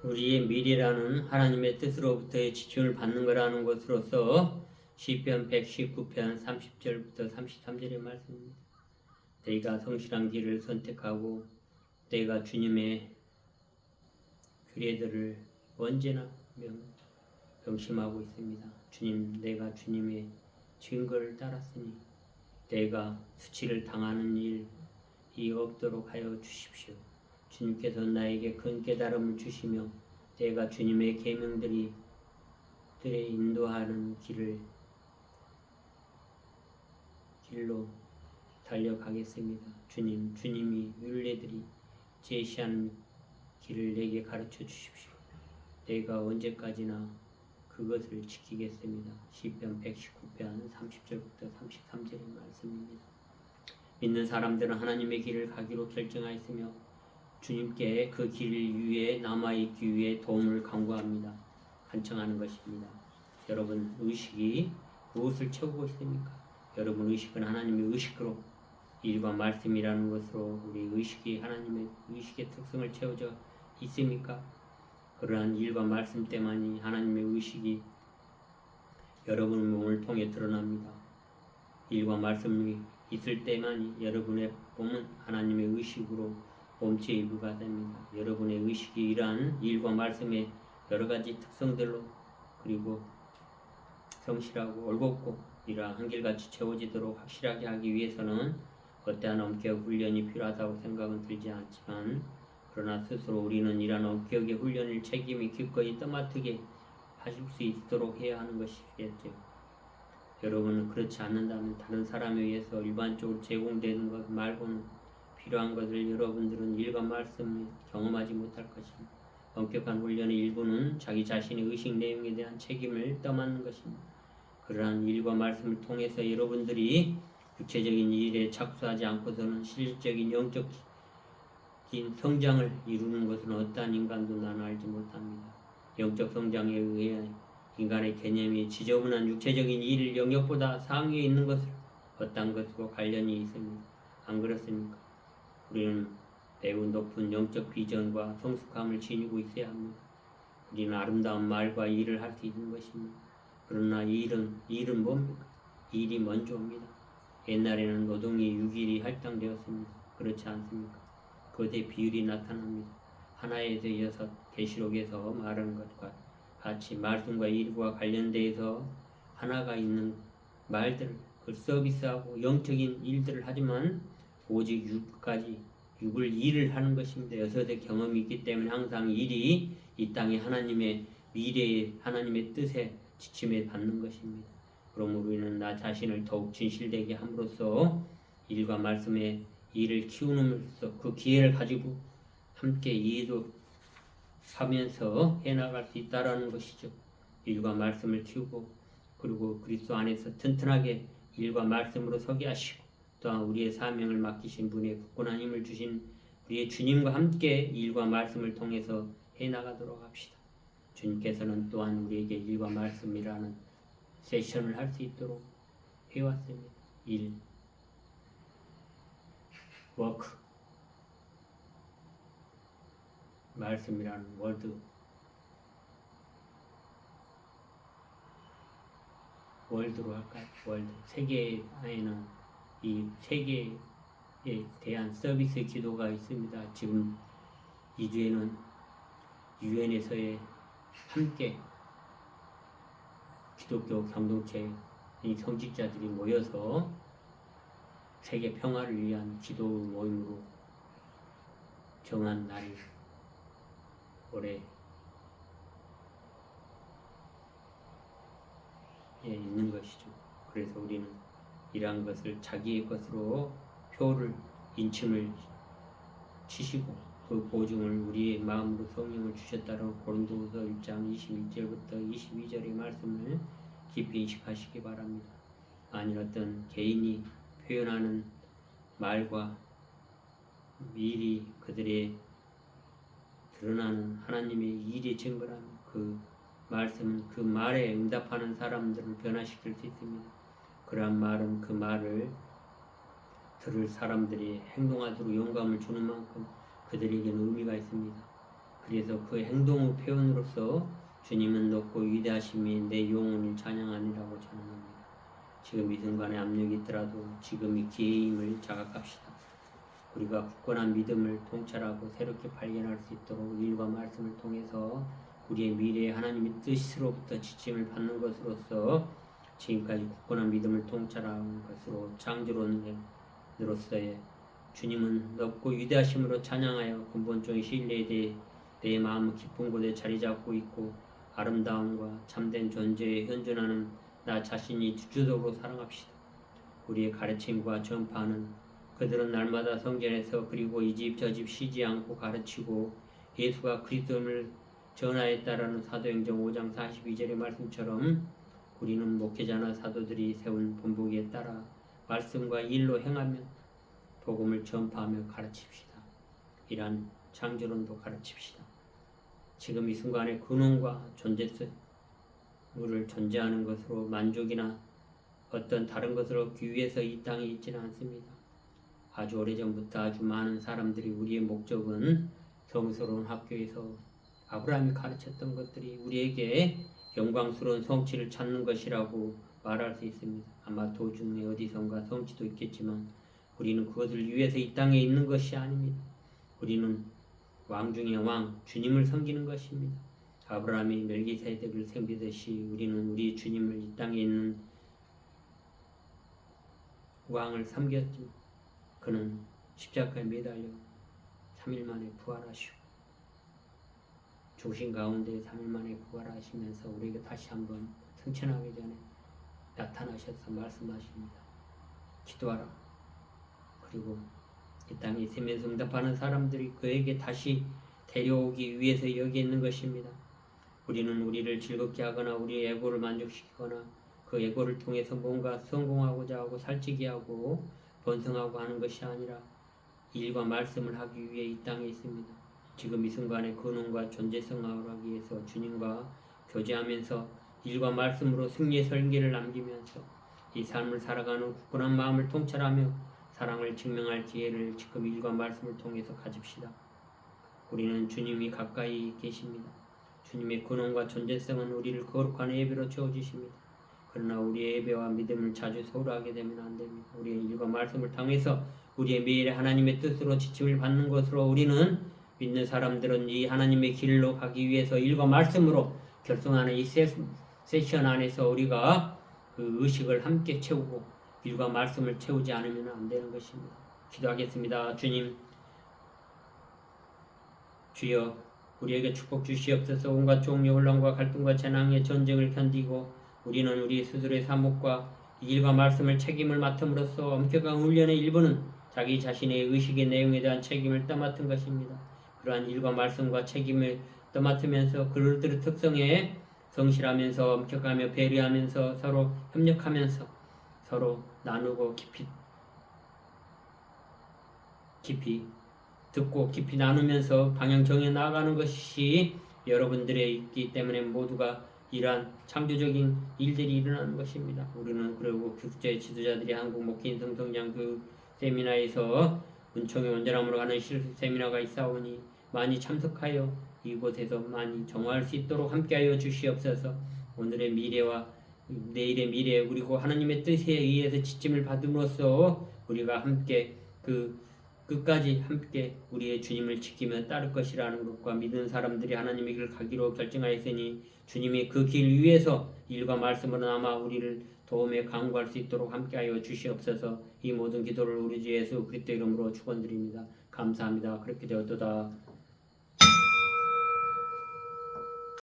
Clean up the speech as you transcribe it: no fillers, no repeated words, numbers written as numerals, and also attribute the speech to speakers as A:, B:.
A: 우리의 미래라는 하나님의 뜻으로부터의 지침을 받는 거라는 것으로서 시편 119편 30절부터 33절의 말씀입니다. 너희가 성실한 길을 선택하고 너희가 주님의 규례들을 언제나 명심하고 있습니다. 주님, 내가 주님의 증거를 따랐으니 내가 수치를 당하는 일이 없도록 하여 주십시오. 주님께서 나에게 큰 깨달음을 주시며 내가 주님의 계명들에 인도하는 길로 달려가겠습니다. 주님이 율례들이 제시하는 길을 내게 가르쳐 주십시오. 내가 언제까지나 그것을 지키겠습니다. 시편 119편 30절부터 33절의 말씀입니다. 믿는 사람들은 하나님의 길을 가기로 결정하였으며 주님께 그 길 위에 남아있기 위해 도움을 간구합니다. 간청하는 것입니다. 여러분 의식이 무엇을 채우고 있습니까? 여러분 의식은 하나님의 의식으로 일과 말씀이라는 것으로 우리 의식이 하나님의 의식의 특성을 채워져 있습니까? 그러한 일과 말씀 때만이 하나님의 의식이 여러분의 몸을 통해 드러납니다. 일과 말씀이 있을 때만이 여러분의 몸은 하나님의 의식으로 몸체의 일부가 됩니다. 여러분의 의식이 이러한 일과 말씀의 여러 가지 특성들로 그리고 성실하고 올곧고 이러한 한결같이 채워지도록 확실하게 하기 위해서는 어떠한 엄격 훈련이 필요하다고 생각은 들지 않지만 그러나 스스로 우리는 이러한 엄격의 훈련을 책임이 기꺼이 떠맡게 하실 수 있도록 해야 하는 것이겠죠. 여러분은 그렇지 않는다면 다른 사람에 의해서 일반적으로 제공되는 것 말고는 필요한 것을 여러분들은 일과 말씀을 경험하지 못할 것입니다. 엄격한 훈련의 일부는 자기 자신의 의식 내용에 대한 책임을 떠맡는 것입니다. 그러한 일과 말씀을 통해서 여러분들이 육체적인 일에 착수하지 않고서는 실질적인 영적인 성장을 이루는 것은 어떠한 인간도 나는 알지 못합니다. 영적 성장에 의해 인간의 개념이 지저분한 육체적인 일 영역보다 상위에 있는 것을 어떤 것과 관련이 있습니다. 안 그렇습니까? 우리는 매우 높은 영적 비전과 성숙함을 지니고 있어야 합니다. 우리는 아름다운 말과 일을 할 수 있는 것입니다. 그러나 일은 뭡니까? 일이 먼저 옵니다. 옛날에는 노동이 6일이 할당되었습니다. 그렇지 않습니까? 거대 비율이 나타납니다. 하나에서 6, 계시록에서 말하는 것과 같이 말씀과 일과 관련돼서 하나가 있는 말들을 그 서비스하고 영적인 일들을 하지만 오직 6을 일을 하는 것입니다. 6의 경험이 있기 때문에 항상 일이 이 땅에 하나님의 미래의 하나님의 뜻에 지침에 받는 것입니다. 그럼 우리는 나 자신을 더욱 진실되게 함으로써 일과 말씀의 일을 키우면서 그 기회를 가지고 함께 이해하면서 해나갈 수 있다라는 것이죠. 일과 말씀을 키우고 그리고 그리스도 안에서 튼튼하게 일과 말씀으로 서게 하시고 또한 우리의 사명을 맡기신 분의 굳건한 힘을 주신 우리의 주님과 함께 일과 말씀을 통해서 해나가도록 합시다. 주님께서는 또한 우리에게 일과 말씀이라는 세션을 할 수 있도록 해왔습니다. 일, 워크, 말씀이라는 월드로 할까요? 월드. 세계 안에는 이 세계에 대한 서비스 기도가 있습니다. 지금 2주에는 유엔에서의 함께 기독교 공동체의 성직자들이 모여서 세계 평화를 위한 기도 모임으로 정한 날이 올해 있는 것이죠. 그래서 우리는 이러한 것을 자기의 것으로 표를 인침을 치시고 그 보증을 우리의 마음으로 성령을 주셨다는 고린도후서 1장 21절부터 22절의 말씀을 깊이 인식하시기 바랍니다. 만일 어떤 개인이 표현하는 말과 일이 그들의 드러나는 하나님의 일의 증거라면 그 말씀은 그 말에 응답하는 사람들을 변화시킬 수 있습니다. 그러한 말은 그 말을 들을 사람들이 행동하도록 영감을 주는 만큼 그들에게는 의미가 있습니다. 그래서 그 행동의 표현으로서 주님은 높고 위대하심이 내 영혼을 찬양하니라고 전합니다. 지금 이 순간에 압력이 있더라도 지금이 기회임을 자각합시다. 우리가 굳건한 믿음을 통찰하고 새롭게 발견할 수 있도록 일과 말씀을 통해서 우리의 미래에 하나님의 뜻으로부터 지침을 받는 것으로서 지금까지 굳건한 믿음을 통찰하는 것으로 창조론으로서의 주님은 높고 위대하심으로 찬양하여 근본적인 신뢰에 대해 내 마음은 깊은 곳에 자리 잡고 있고 아름다움과 참된 존재에 현존하는 나 자신이 주도적으로 사랑합시다. 우리의 가르침과 전파는 그들은 날마다 성전에서 그리고 이 집 저 집 쉬지 않고 가르치고 예수가 그리스도를 전하였다라는 사도행전 5장 42절의 말씀처럼 우리는 목회자나 사도들이 세운 본보기에 따라 말씀과 일로 행하며 복음을 전파하며 가르칩시다. 이러한 창조론도 가르칩시다. 지금 이 순간의 근원과 존재성을 존재하는 것으로 만족이나 어떤 다른 것을 얻기 위해서 이 땅에 있지는 않습니다. 아주 오래전부터 아주 많은 사람들이 우리의 목적은 성스러운 학교에서 아브라함이 가르쳤던 것들이 우리에게 영광스러운 성취를 찾는 것이라고 말할 수 있습니다. 아마 도중에 어디선가 성취도 있겠지만 우리는 그것을 위해서 이 땅에 있는 것이 아닙니다. 우리는 왕 중의 왕, 주님을 섬기는 것입니다. 아브라함이 멜기세덱을 섬기듯이 우리는 우리 주님을 이 땅에 있는 왕을 섬겼지만 그는 십자가에 매달려 3일 만에 부활하시고 죽으신 가운데 3일 만에 부활하시면서 우리에게 다시 한번 승천하기 전에 나타나셔서 말씀하십니다. 기도하라. 그리고 이 땅에 있으면서 응답하는 사람들이 그에게 다시 데려오기 위해서 여기 있는 것입니다. 우리는 우리를 즐겁게 하거나 우리의 에고를 만족시키거나 그 에고를 통해서 뭔가 성공하고자 하고 살찌게 하고 번성하고 하는 것이 아니라 일과 말씀을 하기 위해 이 땅에 있습니다. 지금 이 순간의 근원과 존재성을 하기 위해서 주님과 교제하면서 일과 말씀으로 승리의 설계를 남기면서 이 삶을 살아가는 굳건한 마음을 통찰하며 사랑을 증명할 기회를 지금 일과 말씀을 통해서 가집시다. 우리는 주님이 가까이 계십니다. 주님의 근원과 존재성은 우리를 거룩한 예배로 채워주십니다. 그러나 우리의 예배와 믿음을 자주 소홀하게 되면 안 됩니다. 우리의 일과 말씀을 통해서 우리의 매일의 하나님의 뜻으로 지침을 받는 것으로 우리는 믿는 사람들은 이 하나님의 길로 가기 위해서 일과 말씀으로 결성하는 이 세션 안에서 우리가 그 의식을 함께 채우고 일과 말씀을 채우지 않으면 안 되는 것입니다. 기도하겠습니다. 주님, 주여 우리에게 축복 주시옵소서. 온갖 종류 혼란과 갈등과 재난의 전쟁을 견디고 우리는 우리 스스로의 사목과 일과 말씀을 책임을 맡음으로써 엄격한 훈련의 일부는 자기 자신의 의식의 내용에 대한 책임을 떠맡은 것입니다. 그러한 일과 말씀과 책임을 떠맡으면서 그들의 특성에 성실하면서 엄격하며 배려하면서 서로 협력하면서 서로 나누고 깊이 듣고 깊이 나누면서 방향 정해 나아가는 것이 여러분들의 있기 때문에 모두가 이러한 창조적인 일들이 일어나는 것입니다. 우리는 그리고 국제 지도자들이 한국 목회인 성성장 그 세미나에서 은총의 온전함으로 가는 실습 세미나가 있사오니 많이 참석하여 이곳에서 많이 정화할 수 있도록 함께하여 주시옵소서. 오늘의 미래와 내일의 미래 그리고 하나님의 뜻에 의해서 지침을 받음으로써 우리가 함께 그 끝까지 함께 우리의 주님을 지키며 따를 것이라는 것과 믿는 사람들이 하나님의 길을 가기로 결정하였으니 주님의 그 길 위에서 일과 말씀으로 남아 우리를 도움에 강구할 수 있도록 함께하여 주시옵소서. 이 모든 기도를 우리 주 예수 그리스도 이름으로 축원드립니다. 감사합니다. 그렇게 되었도다.